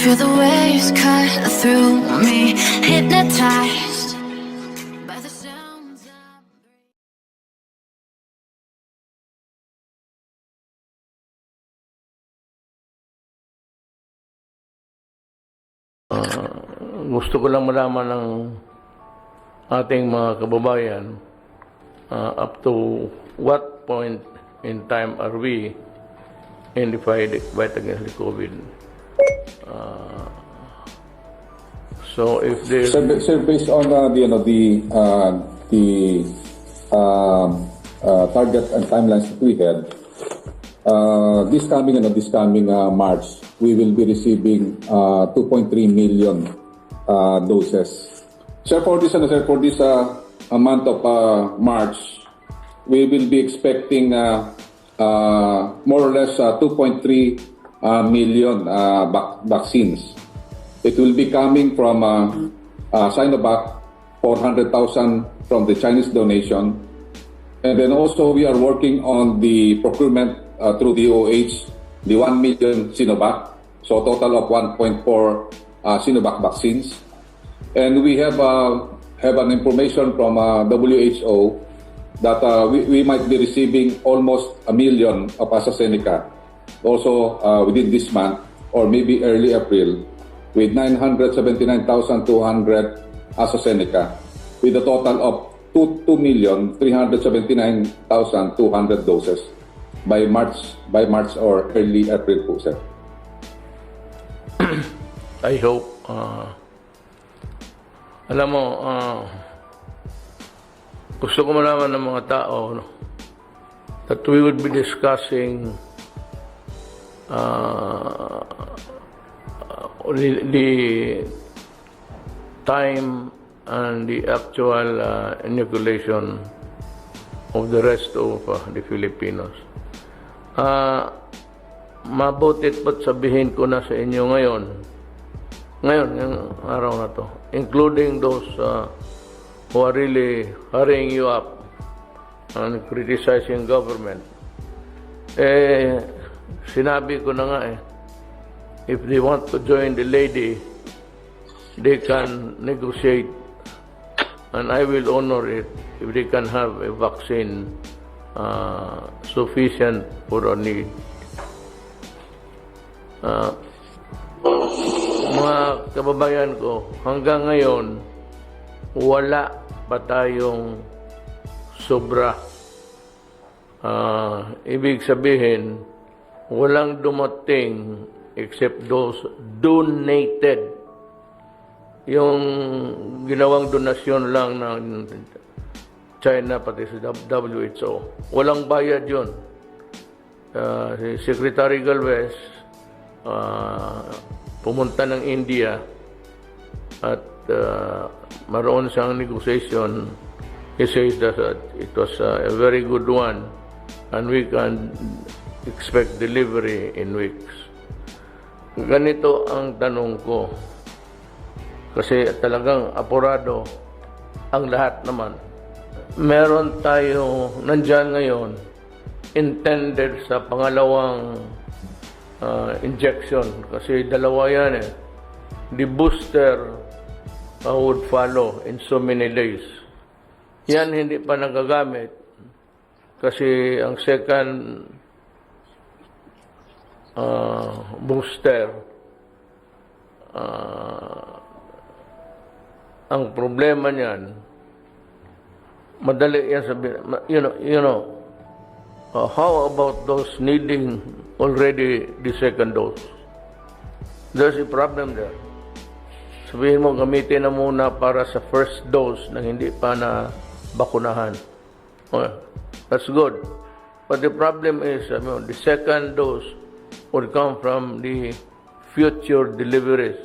Feel the waves cut through me, hypnotized by the sounds I breathe. Gusto ko lang malaman ng ating mga kababayan up to what point in time are we in the fight against the COVID. So if there's... Sir, based on the target and timelines that we had, this coming March, we will be receiving 2.3 million doses. Sir, for this month of March, we will be expecting more or less 2.3 million vaccines. It will be coming from Sinovac, 400,000 from the Chinese donation. And then also we are working on the procurement through the OH, the 1 million Sinovac, so a total of 1.4 Sinovac vaccines. And we have an information from WHO that we might be receiving almost 1 million of AstraZeneca also within this month or maybe early April, with 979,200 AstraZeneca, with a total of 2,379,200 doses by March or early April po, sir. I hope, alam mo, gusto ko malaman ng mga tao that we would be discussing the time and the actual inoculation of the rest of the Filipinos. Mabutit ba't sabihin ko na sa inyo ngayon, yung araw na to, including those who are really hurrying you up and criticizing government. Sinabi ko na nga if they want to join the lady, they can negotiate, and I will honor it if they can have a vaccine sufficient for our need. Mga kababayan ko, hanggang ngayon, wala pa tayong sobra. Ibig sabihin, walang dumating except those donated. Yung ginawang donasyon lang ng China pati sa WHO. Walang bayad yun. Si Secretary Godbless pumunta ng India at maroon siyang negotiation. He says that it was a very good one and we can expect delivery in weeks. Ganito ang tanong ko. Kasi talagang apurado ang lahat naman. Meron tayo nandyan ngayon intended sa pangalawang injection. Kasi dalawa yan The booster would follow in so many days. Yan hindi pa nagagamit. Kasi ang second booster, ang problema niyan, madali yan sabihin. How about those needing already the second dose? There's a problem there. Sabihin mo, gamitin na muna para sa first dose na hindi pa na bakunahan. Okay. That's good. But the problem is, the second dose would come from the future deliveries.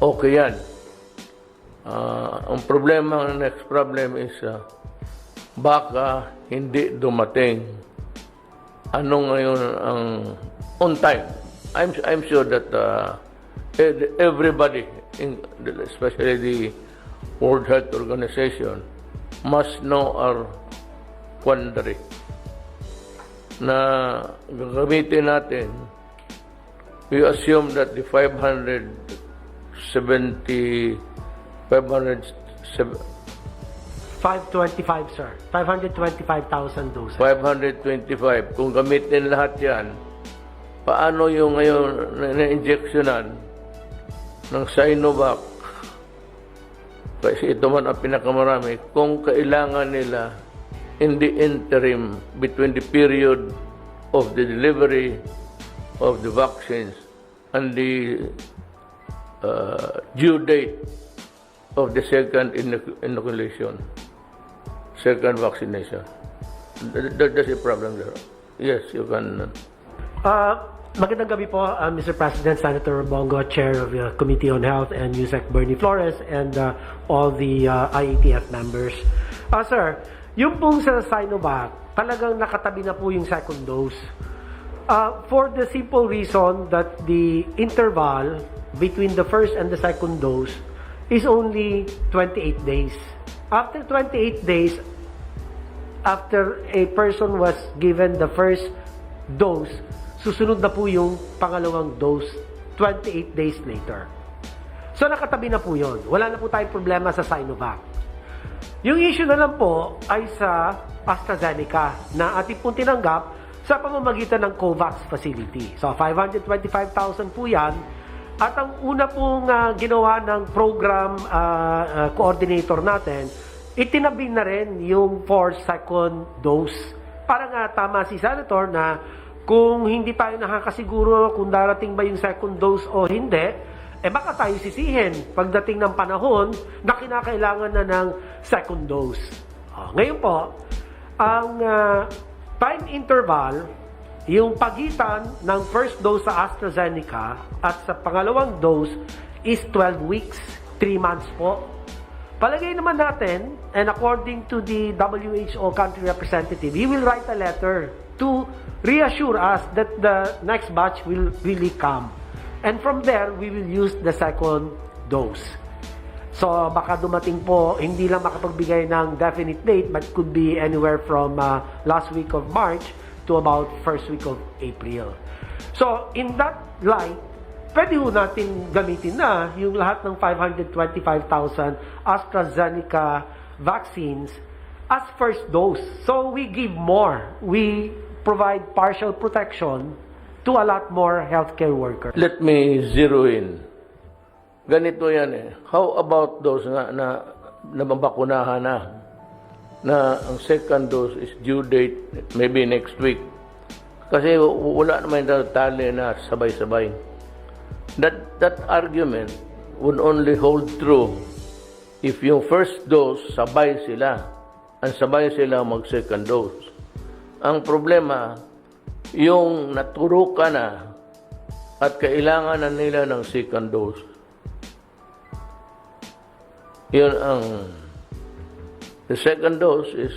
Okay yan. Ang problema, ang next problem is, baka hindi dumating. Ano ngayon ang on time? I'm sure that everybody, especially the World Health Organization, must know our quandary na gagamitin natin we assume that the 525, sir. 525,000 doses. 525. Kung gamitin lahat yan, paano yung ngayon na-injectionan ng Sinovac? Kasi ito man ang pinakamarami. Kung kailangan nila in the interim between the period of the delivery of the vaccines and the due date of the second inoculation, second vaccination. There's a problem there. Yes, you can. Magandang gabi po, Mr. President, Senator Bongo, Chair of the Committee on Health, and Yusek Bernie Flores, and all the IATF members. Sir, yung pong sa Sinovac, talagang nakatabi na po yung second dose. For the simple reason that the interval between the first and the second dose is only 28 days. After 28 days, after a person was given the first dose, susunod na po yung pangalawang dose 28 days later. So nakatabi na po yun. Wala na po tayong problema sa Sinovac. Yung issue na lang po ay sa AstraZeneca na ating pong tinanggap sa pamamagitan ng COVAX facility. So 525,000 po yan. At ang una pong ginawa ng program coordinator natin, itinabi na rin yung for second dose. Para nga tama si Senator na kung hindi tayo nakakasiguro kung darating ba yung second dose o hindi, baka tayo sisihin pagdating ng panahon na kinakailangan na ng second dose. Ngayon po, ang time interval, yung pagitan ng first dose sa AstraZeneca at sa pangalawang dose is 12 weeks, 3 months po. Palagay naman natin, and according to the WHO country representative, he will write a letter to reassure us that the next batch will really come. And from there, we will use the second dose. So, baka dumating po, hindi lang makapagbigay ng definite date, but could be anywhere from last week of March to about first week of April. So, in that light, pwede ho natin gamitin na yung lahat ng 525,000 AstraZeneca vaccines as first dose. So, we give more. We provide partial protection to a lot more healthcare workers. Let me zero in. Ganito yan eh. How about those na mabakunahan na ang second dose is due date maybe next week? Kasi wala naman yung tali na sabay-sabay. That argument would only hold true if yung first dose sabay sila mag-second dose. Ang problema, yung naturo ka na at kailangan na nila ng second dose. Yun ang the second dose is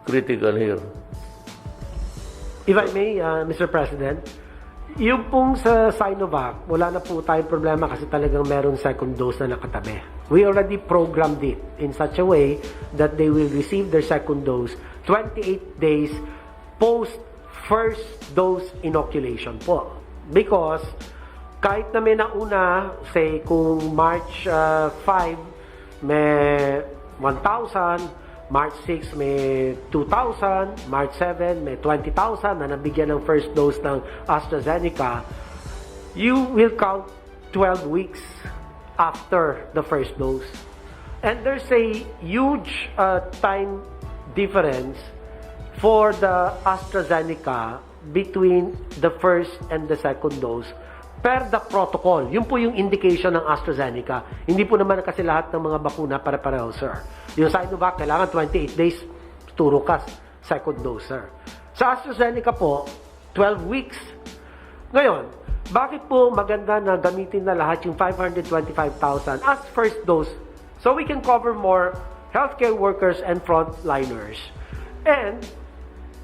critical here. If I may, Mr. President, yung pong sa Sinovac, wala na po tayong problema kasi talagang meron second dose na nakatabi. We already programmed it in such a way that they will receive their second dose 28 days post first dose inoculation po. Because kahit na may nauna, say kung March 5 may 1,000, March 6 may 2,000, March 7 may 20,000 na nabigyan ng first dose ng AstraZeneca, you will count 12 weeks after the first dose. And there's a huge time difference for the AstraZeneca between the first and the second dose per the protocol. Yun po yung indication ng AstraZeneca. Hindi po naman kasi lahat ng mga bakuna pare-pareho, sir. Yung Sinovac, kailangan 28 days turo ka second dose, sir. Sa AstraZeneca po, 12 weeks. Ngayon, bakit po maganda na gamitin na lahat yung 525,000 as first dose so we can cover more healthcare workers and frontliners? And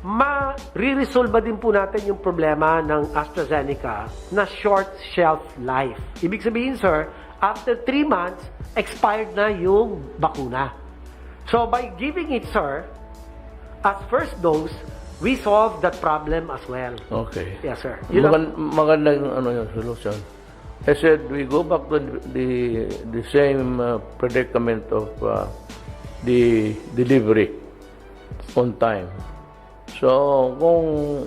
ma-re-resolve din po natin yung problema ng AstraZeneca na short shelf life. Ibig sabihin, sir, after 3 months, expired na yung bakuna. So, by giving it, sir, as first dose, we solve that problem as well. Okay. Yes, sir. Yun ang- Magandang ano yung solution. I said we go back to the same predicament of the delivery on time. So kung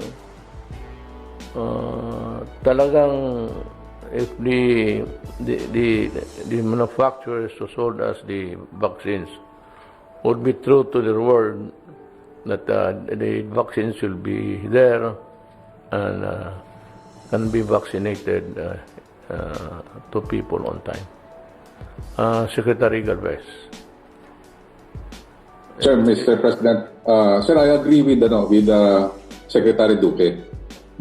talagang if the manufacturers who sold us the vaccines would be true to their word that the vaccines will be there and can be vaccinated to people on time. Secretary Godbless. Sir, Mr. President, sir, I agree with Secretary Duque.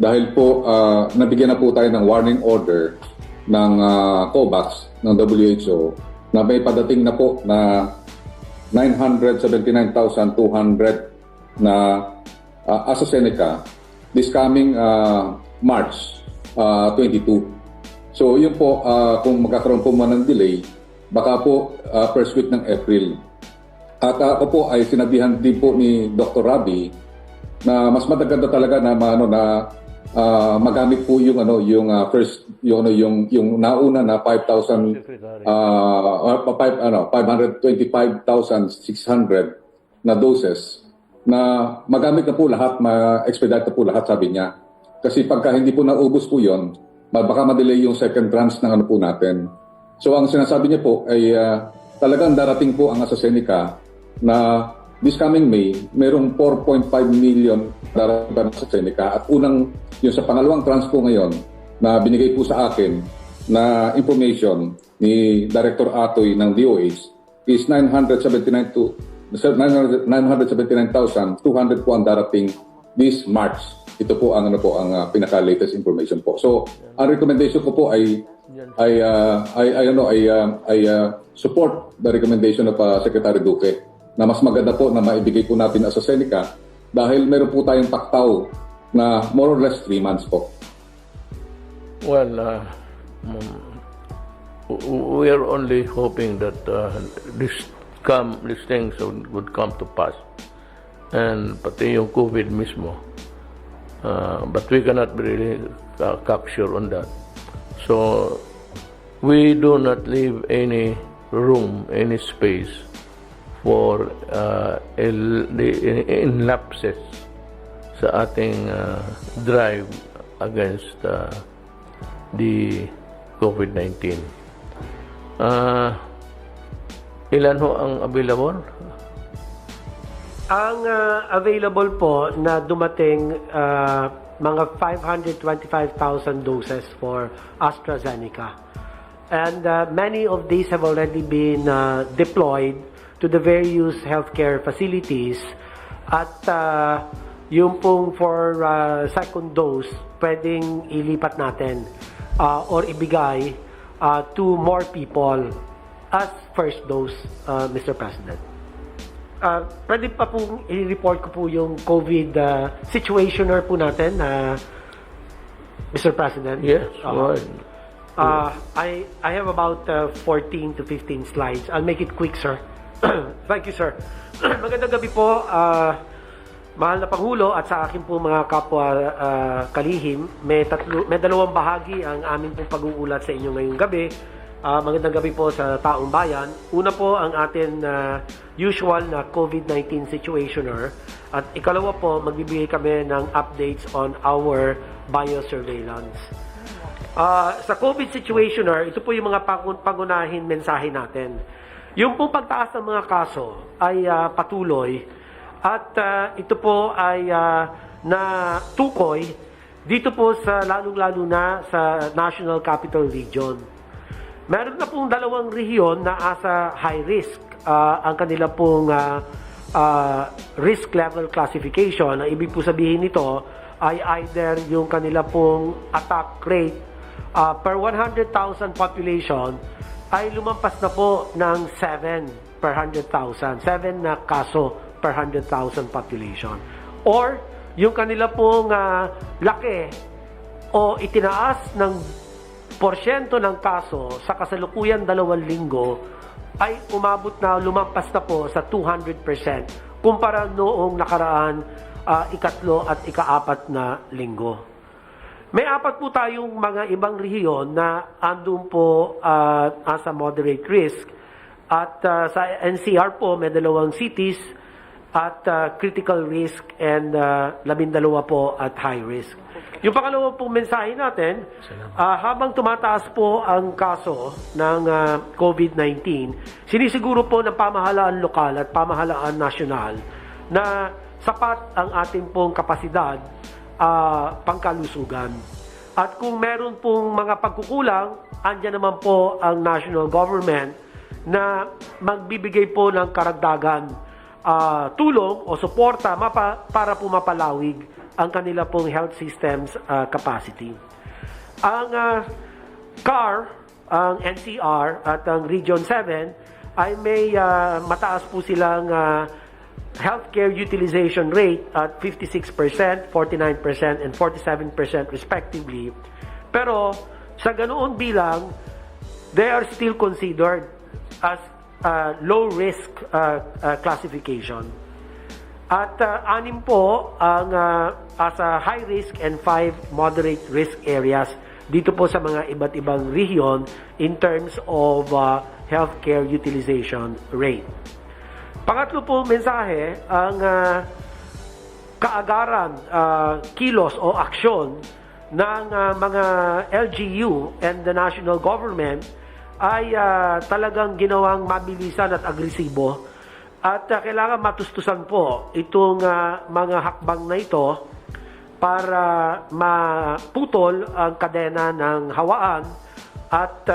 Dahil po, nabigyan na po tayo ng warning order ng COVAX, ng WHO, na may padating na po na 979,200 na AstraZeneca this coming March 22. So yun po, kung magkakaroon po man ng delay, baka po first week ng April. At ako po ay sinabihan din po ni Dr. Rabi na mas maganda talaga na magamit po yung nauna na 525,600 na doses na magamit na po lahat, ma-expedite na po lahat, sabi niya. Kasi pagka hindi po naubos po yon, baka ma-delay yung second tranche ng ano po natin. So ang sinasabi niya po ay talagang darating po ang AstraZeneca na this coming May, mayroong 4.5 million darating ng AstraZeneca. At yung sa pangalawang tranche po ngayon na binigay po sa akin na information ni Director Atoy ng DOH is 979,200 po ang darating this March. Ito po ang pinaka-latest information po. So, ang recommendation ko po ay support the recommendation of Secretary Duque na mas maganda po na maibigay po natin sa AstraZeneca dahil meron po tayong taktaw na more or less 3 months po. Well, we are only hoping that these things would come to pass. And pati yung COVID mismo. But we cannot be really cocksure on that. So, we do not leave any room, any space for in lapses sa ating drive against the COVID-19. Ilan ho ang available? Ang available po na dumating mga 525,000 doses for AstraZeneca. And many of these have already been deployed to the various healthcare facilities. At yung pong for second dose, pwedeng ilipat natin or ibigay to more people as first dose, Mr. President. Pwede pa pong i-report ko po yung COVID situationer po natin, Mr. President. Yes, right. I have about 14 to 15 slides. I'll make it quick, sir. Thank you, sir. Magandang gabi po, mahal na Pangulo at sa akin po mga kapwa kalihim. May dalawang bahagi ang aming pong pag-uulat sa inyo ngayong gabi. Magandang gabi po sa taong bayan. Una po ang atin usual na COVID-19 situationer. At ikalawa po, magbibigay kami ng updates on our biosurveillance. Sa COVID situationer, ito po yung mga pangunahin mensahe natin. Yung pong pagtaas ng mga kaso ay patuloy at ito po ay natukoy dito po sa lalong-lalo na sa National Capital Region. Meron na pong dalawang rehiyon na asa high risk. Ang kanila pong risk level classification. Ang ibig po sabihin nito ay either yung kanila pong attack rate per 100,000 population ay lumampas na po ng 7 per 100,000. 7 na kaso per 100,000 population. Or yung kanila pong laki o itinaas ng porsyento ng kaso sa kasalukuyan 2 linggo ay umabot na, lumampas na po sa 200% kumpara noong nakaraan ikatlo at ikaapat na linggo. May apat po tayong mga ibang rehiyon na andun po as a moderate risk. At sa NCR po, may 2 cities at critical risk and 12 po at high risk. Yung pangalawa pong mensahe natin, habang tumataas po ang kaso ng COVID-19, sinisiguro po ng pamahalaan lokal at pamahalaan nasyonal na sapat ang ating pong kapasidad pangkalusugan. At kung meron pong mga pagkukulang, andyan naman po ang national government na magbibigay po ng karagdagan tulong o suporta para po mapalawig ang kanila pong health systems capacity. Ang CAR, ang NCR at ang Region 7 ay may mataas po silang healthcare utilization rate at 56%, 49% and 47% respectively. Pero sa ganoon bilang, they are still considered as low risk classification. At 6 po ang as a high risk and 5 moderate risk areas dito po sa mga iba't ibang region in terms of healthcare utilization rate. Pangatlo po mensahe, ang kaagaran, kilos o aksyon ng mga LGU and the national government ay talagang ginawang mabilisan at agresibo. At kailangan matustusan po itong mga hakbang na ito para maputol ang kadena ng hawaan at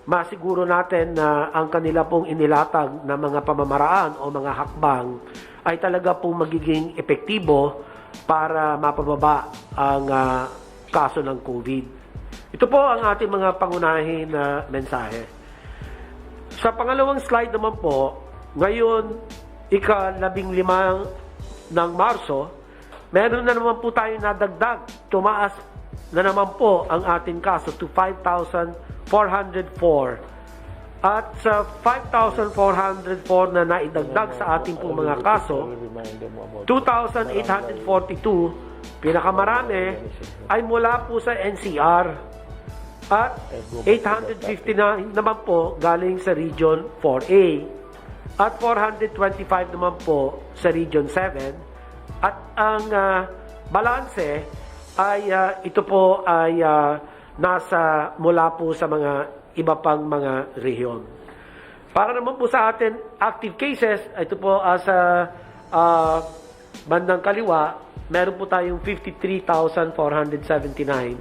masiguro natin na ang kanila pong inilatag na mga pamamaraan o mga hakbang ay talaga pong magiging epektibo para mapababa ang kaso ng COVID. Ito po ang ating mga pangunahin na mensahe. Sa pangalawang slide naman po, ngayon, ika-15 ng Marso, meron na naman po tayo nadagdag. Tumaas na naman po ang ating kaso to 5,404. At sa 5,404 na naidagdag sa ating po mga kaso, 2,842, pinakamarami, ay mula po sa NCR. At 859 naman po galing sa Region 4A. At 425 naman po sa Region 7. At ang balanse ay ito po ay nasa mula po sa mga iba pang mga rehiyon. Para naman po sa atin active cases, ito po sa bandang kaliwa, meron po tayong 53,479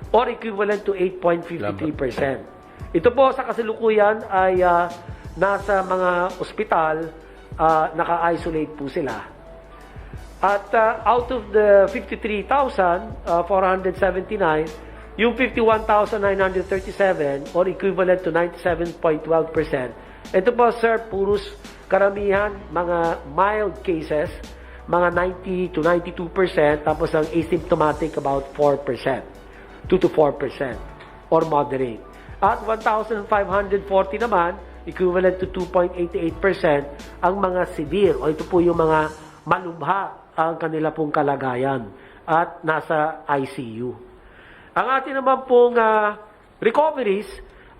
or equivalent to 8.53%. Ito po sa kasalukuyan ay nasa mga ospital, naka-isolate po sila. At out of the 53,479, yung 51,937 or equivalent to 97.12%. Ito po, sir, puros karamihan, mga mild cases, mga 90 to 92%, tapos ang asymptomatic about 4%, 2 to 4%, or moderate. At 1,540 naman, equivalent to 2.88%, ang mga severe, o ito po yung mga malubha ang kanila pong kalagayan at nasa ICU. Ang atin naman pong recoveries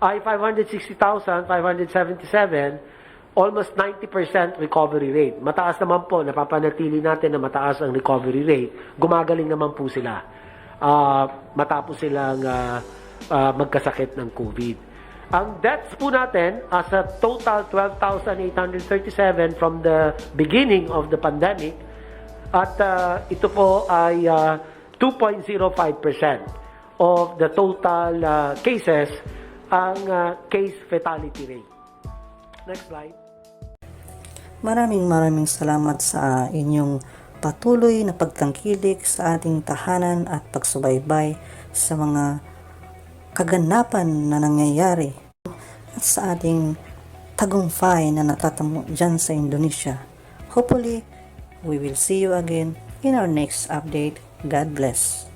ay 560,577, almost 90% recovery rate. Mataas naman po, napapanatili natin na mataas ang recovery rate. Gumagaling naman po sila matapos silang magkasakit ng COVID. Ang deaths po natin as a total 12,837 from the beginning of the pandemic at ito po ay 2.05% of the total cases ang case fatality rate. Next slide. Maraming salamat sa inyong patuloy na pagtangkilik sa ating tahanan at pagsubaybay sa mga kaganapan na nangyayari at sa ating tagumpay na natatamo dyan sa Indonesia. Hopefully, we will see you again in our next update. God bless.